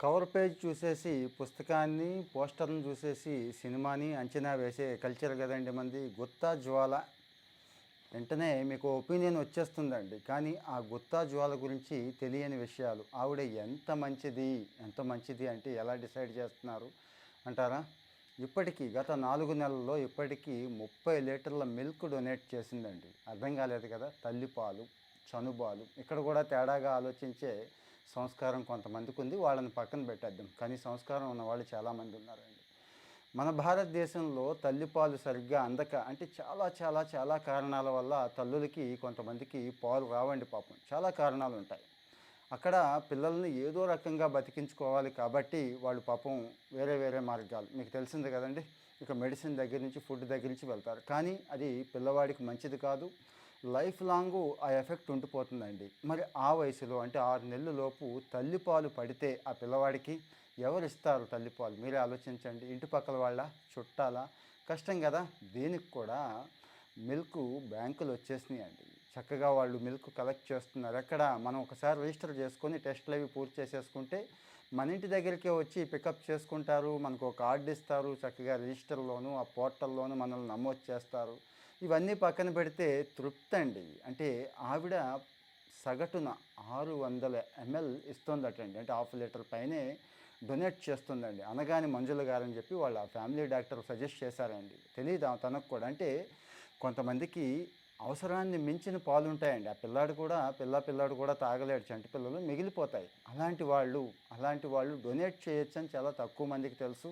Cover page చూసేసి పుస్తకాన్ని, పోస్టర్‌ని చూసేసి సినిమాని అంచనా వేసే కల్చర్ గదండీ మనది. 'గుత్తా జ్వాల' వెంటనే మీకు ఒపీనియన్ వచ్చేస్తుందండి. కానీ ఆ 'గుత్తా జ్వాల' గురించి తెలియని విషయాలు. ఆవిడ ఎంత మంచిది అంటే ఎలా డిసైడ్ చేస్తున్నారు అంటారా? ఇప్పటికి గత 4 నెలల్లో ఇప్పటికి 30 లీటర్ల మిల్క్ డొనేట్ చేసిందండి. అర్థం కాలేదు కదా! తల్లిపాలు, చనుబాలు ఇక్కడ కూడా తేడాగా ఆలోచించే సంస్కారం కొంతమందికుంది. వాళ్ళని పక్కన పెట్టేద్దాం. కానీ సంస్కారం ఉన్నవాళ్ళు చాలామంది ఉన్నారండి. మన భారతదేశంలో తల్లిపాలు సరిగ్గా అందక అంటే చాలా చాలా చాలా కారణాల వల్ల తల్లులకి కొంతమందికి పాలు రావండి పాపం. చాలా కారణాలుంటాయి. అక్కడ పిల్లల్ని ఏదో రకంగా బతికించుకోవాలి కాబట్టి వాళ్ళు పాపం వేరే వేరే మార్గాలు మీకు తెలిసిందే కదండీ! ఇక మెడిసిన్ దగ్గర నుంచి, ఫుడ్ దగ్గర నుంచి వెళ్తారు. కానీ అది పిల్లవాడికి మంచిది కాదు. లైఫ్ లాంగు ఆ ఎఫెక్ట్ ఉండిపోతుందండి. మరి ఆ వయసులో అంటే 6 నెలల లోపు తల్లిపాలు పడితే ఆ పిల్లవాడికి ఎవరిస్తారు తల్లిపాలు? మీరే ఆలోచించండి. ఇంటి పక్కల వాళ్ళా? చుట్టాలా? కష్టం గదా! దీనికి కూడా మిల్కు బ్యాంకులొచ్చేసినియండి. చక్కగా వాళ్ళు మిల్క్ కలెక్ట్ చేస్తున్నారు. ఎక్కడ? మనం ఒకసారి రిజిస్టర్ చేసుకొని టెస్ట్‌లవి పూర్తి చేసేసుకుంటే, మన ఇంటి దగ్గరికే వచ్చి పికప్ చేసుకుంటారు. మనకో కార్డ్ ఇస్తారు. చక్కగా రిజిస్టర్‌లోను, ఆ పోర్టల్‌లోను మనల్ని నమోదు చేస్తారు. ఇవన్నీ పక్కన పెడితే తృప్తండి. అంటే ఆవిడ సగటున 600 ఎంఎల్ ఇస్తోందటండి. అంటే హాఫ్ లీటర్ పైనే డొనేట్ చేస్తుందండి. అనగాని మంజుల గారని చెప్పి వాళ్ళ ఫ్యామిలీ డాక్టర్ సజెస్ట్ చేశారండి. తెలీదా తనకు కూడా. అంటే కొంతమందికి అవసరాన్ని మించిన పాలుంటాయండి. ఆ పిల్లాడు కూడా తాగలేడు. చంటి పిల్లలు మిగిలిపోతాయి. అలాంటి వాళ్ళు డొనేట్ చేయొచ్చని చాలా తక్కువ మందికి తెలుసు.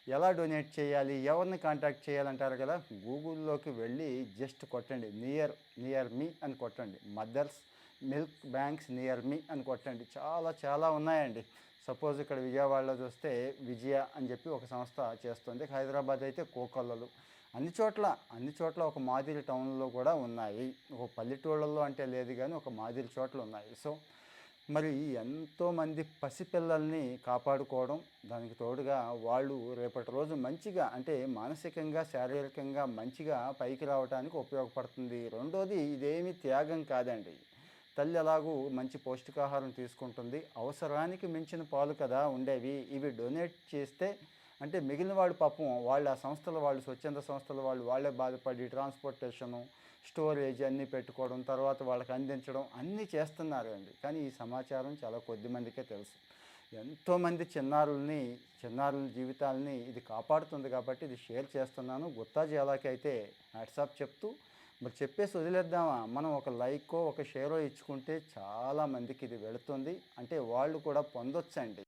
ఎలా డొనేట్ చేయాలి? ఎవరిని కాంటాక్ట్ చేయాలంటారు కదా! గూగుల్‌లోకి వెళ్ళి జస్ట్ కొట్టండి. నియర్ మీ అని కొట్టండి. మదర్స్ మిల్క్ బ్యాంక్స్ నియర్ మీ అని కొట్టండి. చాలా చాలా ఉన్నాయండి. సపోజ్ ఇక్కడ విజయవాడలో చూస్తే విజయ అని చెప్పి ఒక సంస్థ చేస్తుంది. హైదరాబాద్ అయితే కోకొల్లలు. అన్ని చోట్ల ఒక మాదిరి టౌన్‌లో కూడా ఉన్నాయి. ఒక పల్లెటూళ్ళలో అంటే లేదు గానీ ఒక మాదిరి చోట్ల ఉన్నాయి. సో మరి ఎంతోమంది పసిపిల్లల్ని కాపాడుకోవడం, దానికి తోడుగా వాళ్ళు రేపటి రోజు మంచిగా అంటే మానసికంగా, శారీరకంగా మంచిగా పైకి రావటానికి ఉపయోగపడుతుంది. రెండోది ఇదేమీ త్యాగం కాదండి. తల్లి ఎలాగూ మంచి పౌష్టికాహారం తీసుకుంటుంది. అవసరానికి మించిన పాలు కదా ఉండేవి. ఇవి డొనేట్ చేస్తే అంటే మిగిలిన వాడు పాపం వాళ్ళు ఆ సంస్థల వాళ్ళు స్వచ్ఛంద సంస్థల వాళ్ళే బాధపడి ట్రాన్స్‌పోర్టేషను, స్టోరేజ్ అన్నీ పెట్టుకోవడం, తర్వాత వాళ్ళకి అందించడం అన్నీ చేస్తున్నారండి. కానీ ఈ సమాచారం చాలా కొద్ది మందికే తెలుసు. ఎంతోమంది చిన్నారుల జీవితాల్ని ఇది కాపాడుతుంది కాబట్టి ఇది షేర్ చేస్తున్నాను. గుత్తా జ్వాలకి అయితే హ్యాట్స్ ఆఫ్ చెప్తూ మరి చెప్పేసి వదిలేద్దామా? మనం ఒక లైకో, ఒక షేరో ఇచ్చుకుంటే చాలా మందికి ఇది వెళుతుంది. అంటే వాళ్ళు కూడా పొందొచ్చండి.